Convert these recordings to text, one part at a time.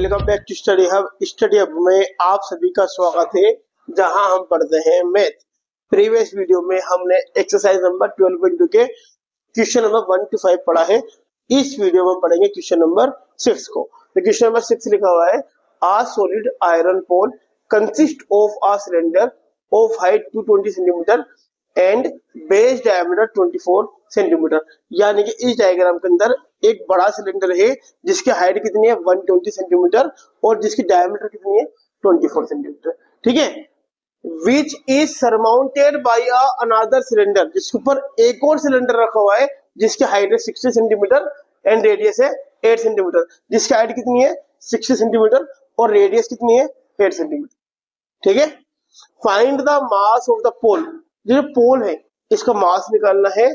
Welcome back to study hub. Study hub में आप सभी का स्वागत है, जहां हम पढ़ते हैं मैथ। प्रीवियस वीडियो में हमने एक्सरसाइज नंबर 12.2 के क्वेश्चन नंबर 1 to 5 पढ़ा है। इस वीडियो में पढ़ेंगे क्वेश्चन नंबर 6 को। तो क्वेश्चन नंबर 6 लिखा हुआ है, a solid iron pole consist of a cylinder of height 220 centimetre and base diameter 24 centimetre. यानी कि इस डायग्राम के अंदर एक बड़ा सिलेंडर है जिसकी हाइट कितनी है 120 सेंटीमीटर और जिसकी डायमीटर कितनी है 24 सेंटीमीटर। ठीक है, which is surmounted by another cylinder, जिसके ऊपर एक और सिलेंडर रखा हुआ है जिसकी हाइट है 60 सेंटीमीटर एंड रेडियस है 8 सेंटीमीटर। जिसकी हाइट कितनी है 60 सेंटीमीटर और रेडियस कितनी है 8 सेंटीमीटर। ठीक है, find the mass of the pole. जो पोल है इसका मास निकालना है।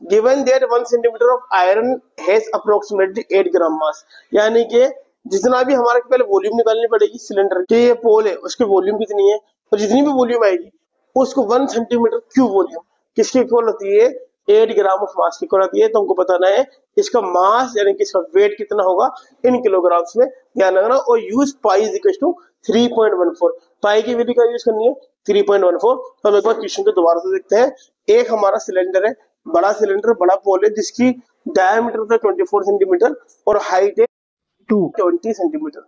Given that 1 centimetre of iron has approximately 8 gram mass. यानी कि जितना भी हमारे पहले वॉल्यूम निकालनी पड़ेगी सिलेंडर की, ये पोल है उसकी वॉल्यूम कितनी है, और जितनी भी वॉल्यूम आएगी उसको 1 सेंटीमीटर क्यूब वॉल्यूम किसकी इक्वल होती है 8 ग्राम ऑफ मास की इक्वल होती है। तो हमको बताना है इसका मास यानी कि इसका वेट कितना होगा इन किलोग्राम्स में, ध्यान रखना। और use pi is equal to 3.14। Pi की वैल्यू का यूज करनी है 3.14। तो हम एक बार क्वेश्चन को दोबारा से देखते हैं। एक हमारा सिलेंडर है, बड़ा सिलेंडर, बड़ा पोल है जिसकी डायमीटर है 24 सेंटीमीटर और हाइट है 220 सेंटीमीटर।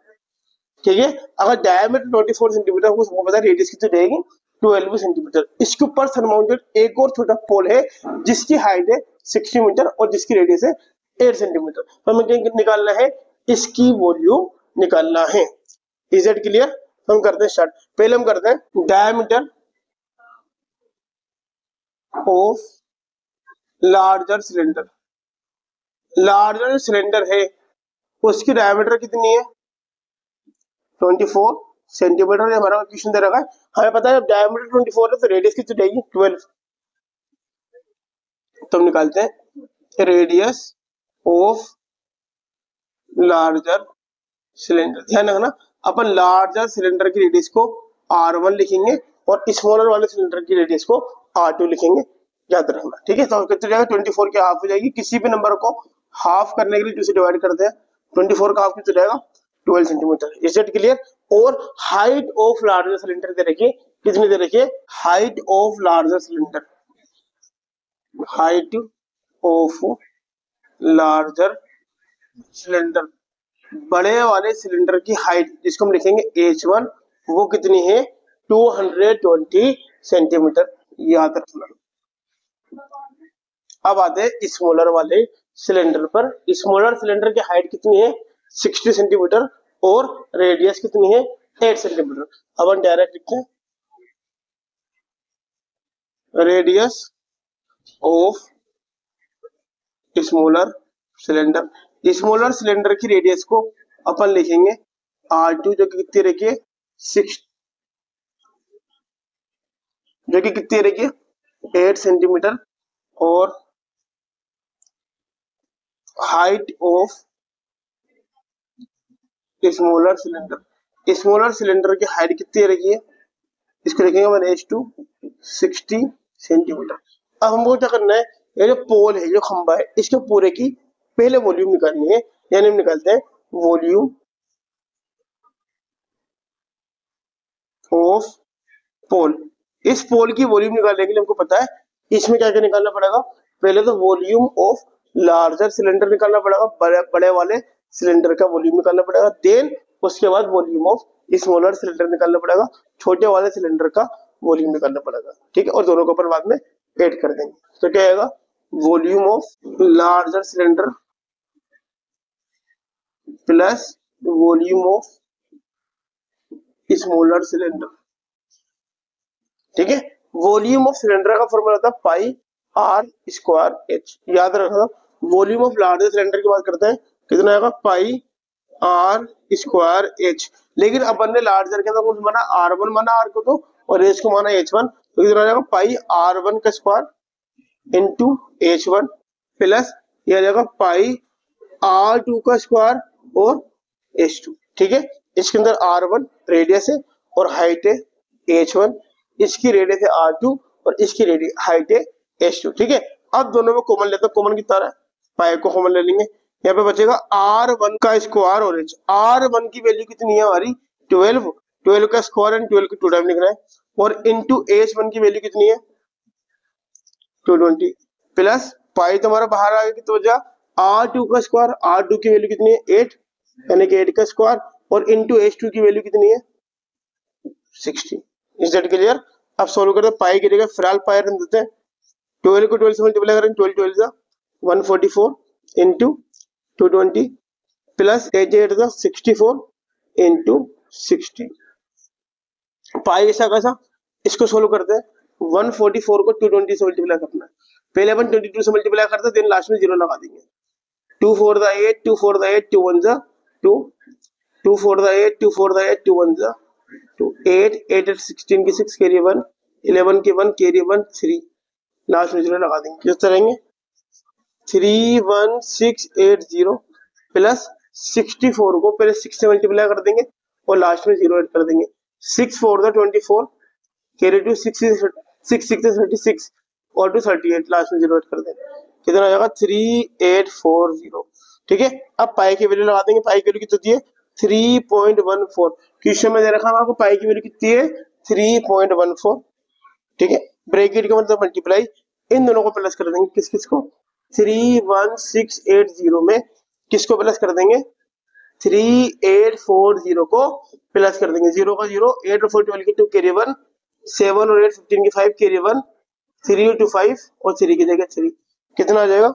ठीक है, अगर डायमीटर 24 सेंटीमीटर हो तो पता है रेडियस कितनी रहेगी 12 सेंटीमीटर। इसके ऊपर सरमाउंटेड एक और छोटा पोल है जिसकी हाइट है 60 मीटर और जिसकी रेडियस है 8 सेंटीमीटर। तो हमें निकालना है इसकी वॉल्यूम निकालना है। Is it clear? तो हम करते हैं स्टार्ट। पहले हम करते हैं diameter of larger cylinder. Larger cylinder है उसकी डायमीटर कितनी है 24 सेंटीमीटर। हमारा क्वेश्चन दे रखा है, हमें पता है डायमीटर 24 है तो रेडियस कितनी रहेगी 12। तो हम निकालते हैं रेडियस ऑफ लार्जर सिलेंडर। ध्यान रखना, अपन लार्जर सिलेंडर की रेडियस को R1 लिखेंगे और स्मॉलर वाले सिलेंडर की रेडियस को R2 लिखेंगे, याद रखना। ठीक है, तो कितनी जाएगा 24 की हाफ हो जाएगी। किसी भी नंबर को हाफ करने के लिए 2 से डिवाइड करते हैं। 24 का हाफ कितना जाएगा 12 सेंटीमीटर। Is it clear? और हाइट ऑफ लार्जर सिलेंडर दे रखिए, कितनी दे रखिए height of larger cylinder, height of larger cylinder, बड़े वाले सिलेंडर की हाइट जिसको हम लिखेंगे H1, वो कितनी है 220 सेंटीमीटर, याद रखना। अब आते हैं स्मॉलर वाले सिलेंडर पर। स्मॉलर सिलेंडर की हाइट कितनी है 60 सेंटीमीटर और रेडियस कितनी है 8 सेंटीमीटर। अब हम डायरेक्ट लिखते हैं radius of smaller cylinder. Smaller cylinder की रेडियस को अपन लिखेंगे R2 जो कि कितनी रखिए 6, जो कि कितनी रखिए 8 सेंटीमीटर और height of smaller cylinder. Smaller cylinder की हाइट कितनी रखिए, इसको लिखेंगे मैंने H2 60 सेंटीमीटर। अब हमको क्या करना है, ये जो पोल है जो खंबा है इसके पूरे की पहले वॉल्यूम निकालनी है। यानी हम निकालते हैं वॉल्यूम ऑफ पोल। इस पोल की वॉल्यूम निकालने के लिए हमको पता है इसमें क्या क्या निकालना पड़ेगा। पहले तो वॉल्यूम ऑफ लार्जर सिलेंडर निकालना पड़ेगा, बड़े वाले सिलेंडर का वॉल्यूम निकालना पड़ेगा। देन उसके बाद वॉल्यूम ऑफ स्मॉलर सिलेंडर निकालना पड़ेगा, छोटे वाले सिलेंडर का वॉल्यूम निकालना पड़ेगा। ठीक है, और दोनों को अपन बाद में ऐड कर देंगे। तो क्या आएगा volume of larger cylinder plus volume of smaller cylinder. ठीक है, वॉल्यूम ऑफ सिलेंडर का फॉर्मूला होता है पाई R स्क्वायर H, याद रखना। वॉल्यूम ऑफ लार्जर सिलेंडर की बात करते हैं, कितना आएगा पाई R स्क्वायर H। लेकिन अपन ने लार्जर के अंदर कौन सा माना R1 माना R को, तो और H को माना H1, तो कितना आएगा पाई R1 का स्क्वायर इंटू H1 प्लस यह आ जाएगा पाई R2 का स्क्वायर और H2। ठीक है, इसके अंदर R1 रेडियस है और हाइट है H1, इसकी रेडियस है R2 और इसकी हाइट है H2। ठीक है, अब दोनों में कॉमन लेते हैं। कॉमन कितना है पाई को कॉमन ले लेंगे, यहाँ पे बचेगा R1 का स्क्वायर और H। R1 की वैल्यू कितनी है हमारी 12, 12 का स्क्वायर एंड 12 को 2 टाइम लिखना है, और इंटू H1 की वैल्यू कितनी है 220, प्लस पाई तो हमारा बाहर आ गया कितना बचा R2 का स्क्वायर, R2 की वैल्यू कितनी है 8, यानी कि 8 का स्क्वायर, और इंटू H2 की वैल्यू कितनी है 60। Is that clear? अब सोल्व करते हैं, पाई की जगह फिलहाल पाई रख देते हैं, 12 को 12 से मल्टीप्लाई करेंगे, 12 12 जा 144 इंटू 220 प्लस 8 8 जा 64 इंटू 60। पाई ऐसा कैसा, इसको सोल्व करते हैं, 144 को 220 से मल्टीप्लाई करना है, पहले अपन 22 से मल्टीप्लाई करते हैं, देन लास्ट में 0 लगा देंगे। 2 4 द 8, 2 4 द 8, 2 1 जा 2, 2 4 द 8, 2 4 द 8, 2 1 जा 2, 8 8 8 16 की 6 कैरी 1, 11 की 1 कैरी 1 3, लास्ट में 0 लगा देंगे। किस तरह रहेंगे 31680 प्लस 64 को पहले 6 से मल्टीप्लाई कर देंगे और लास्ट में 0 ऐड कर देंगे। 6 4 द 24 कैरी 2, 6 6 36 और 2 38, लास्ट में 0 ऐड कर देंगे। कितना आ जाएगा 3840। ठीक है, अब पाई की वैल्यू लगा देंगे। पाई की वैल्यू कितनी है 3.14। क्वेश्चन में दे रखा है आपको पाई की वैल्यू कितनी है 3.14। ठीक है, ब्रैकेट का मतलब मल्टीप्लाई, इन दोनों को प्लस कर देंगे। किस किस को 31680 में किसको प्लस कर देंगे 3840 को प्लस कर देंगे। 0 का 0, 8 और 4 12 की 2 कैरी 1, 7 और 8 15 की 5 कैरी 1, 3 to 5 और 3 की जगह 3, कितना आ जाएगा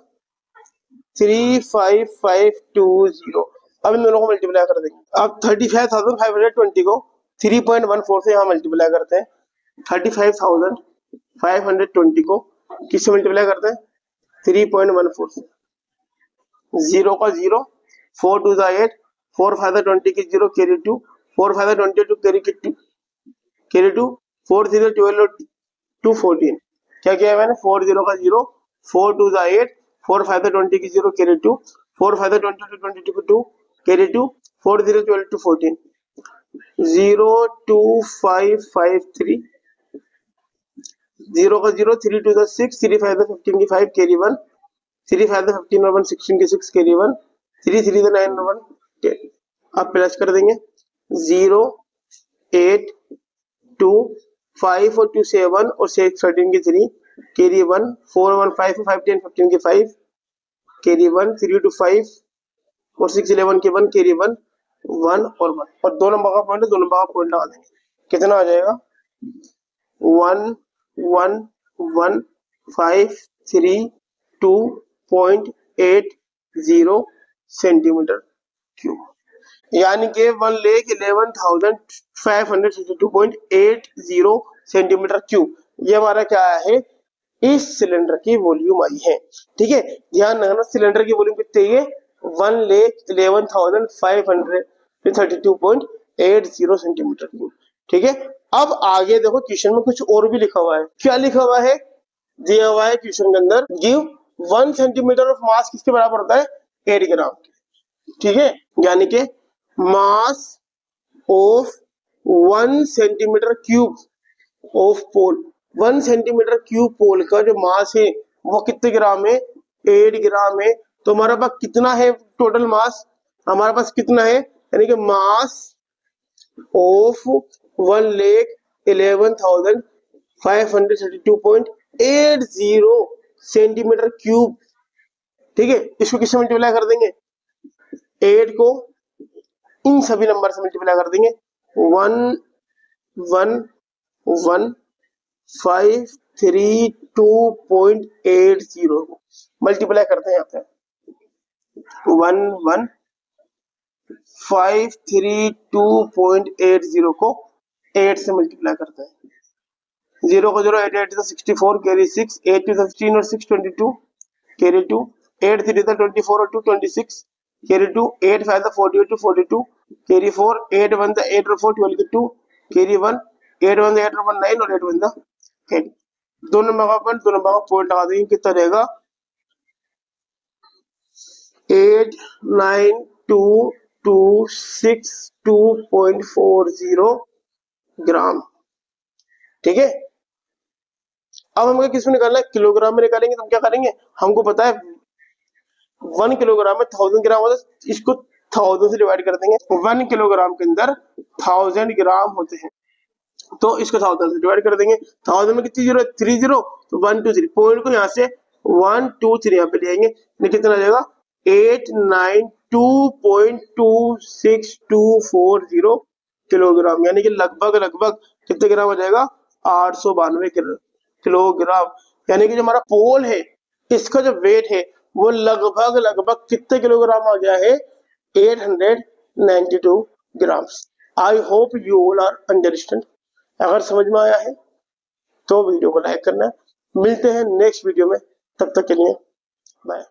35520। अब इन दोनों को मल्टीप्लाई कर देंगे। अब 35,520 को 3.14 से यहाँ मल्टीप्लाई करते हैं। 35,520 को किससे मल्टीप्लाई करते हैं 3.14 से। 0 का 0, 4 2 द 8, 4 5 द 20 की 0 कैरी 2, 4 5 द 22 कैरी की 2 कैरी 2, 4 3 द 12 और 2 14। क्या किया है मैंने 4 0 का 0, 4 2 द 8, 4 5 द 20 की 0 कैरी 2, 4 5 द 20 to 22 की 2 कैरी 2, 4 0 12 to 14, 0 2 5 5 3, 0 का 0, 3 2 द 6, 3 5 द 15 की 5 कैरी 1, 3 5 द 15 और 1 16 की 6 कैरी 1, 3 3 द 9 और 1 10। अब प्लस कर देंगे 0 8 2 5 और 2 7 और 6 13 की 3 कैरी 1, 4 1 5 5 10 15 की 5 कैरी 1, 3 2 5 और 6 11 की 1 कैरी 1 1 और 1, और 2 नंबर का पॉइंट है, 2 नंबर का पॉइंट लगा देंगे। कितना आ जाएगा 1 1 1 5 3 2.80 सेंटीमीटर क्यूब, यानी कि 1,11,562.80 सेंटीमीटर क्यूब। ये हमारा क्या है इस सिलेंडर की वॉल्यूम आई है। ठीक है, ध्यान रखना सिलेंडर की वॉल्यूम कितनी है 1,11,532.80 सेंटीमीटर क्यूब। ठीक है, अब आगे देखो क्वेश्चन में कुछ और भी लिखा हुआ है। क्या लिखा हुआ है दिया हुआ है क्वेश्चन के अंदर, गिव 1 सेंटीमीटर ऑफ मास किसके बराबर होता है 8 ग्राम। ठीक है, यानी कि mass of 1 centimetre cube of pole, 1 centimetre cube pole का जो मास है वो कितने ग्राम है 8 ग्राम है। तो हमारे पास कितना है टोटल मास, हमारे पास कितना है यानी कि मास ऑफ 1,11,532.80 सेंटीमीटर क्यूब। ठीक है, इसको किससे मल्टीप्लाई कर देंगे 8 को इन सभी नंबर से मल्टीप्लाई कर देंगे 1 1 1 5 3 2.80 को मल्टीप्लाई करते हैं यहाँ पे 1 1 5 3 2.80 को 8 से मल्टीप्लाई करते हैं। 0 को 0, 8 8 64 कैरी 6, 8 2 16 और 6 22 कैरी 2, 8 3 24 और 2 26 कैरी 2, 8 5 48 to 42 कैरी 4, 8 1 8 और 4 12 की 2 कैरी 1, 8 1 8 और 1 9 और 8 1 8। दो नंबर का पॉइंट लगा देंगे, कितना रहेगा 89262.40 ग्राम। ठीक है, अब हमें किसमें निकालना है किलोग्राम में निकालेंगे। तो हम क्या करेंगे, हमको पता है 1 किलोग्राम में 1000 ग्राम होता है, इसको 1000 से डिवाइड कर देंगे। 1 किलोग्राम के अंदर 1000 ग्राम होते हैं, तो इसको 1000 से डिवाइड कर देंगे। 1000 में कितनी जीरो है? 3 जीरो, तो 1 2 3 पॉइंट को यहाँ से 1 2 3 यहाँ पे ले आएंगे, कितना आ जाएगा 892.26240 किलोग्राम, यानी कि लगभग लगभग कितने ग्राम हो जाएगा 892 किलोग्राम। यानी कि जो हमारा पोल है इसका जो वेट है वो लगभग लगभग कितने किलोग्राम आ गया है 892 grams. I hope you all are understand. अगर समझ में आया है तो वीडियो को लाइक करना। मिलते हैं नेक्स्ट वीडियो में, तब तक के लिए बाय।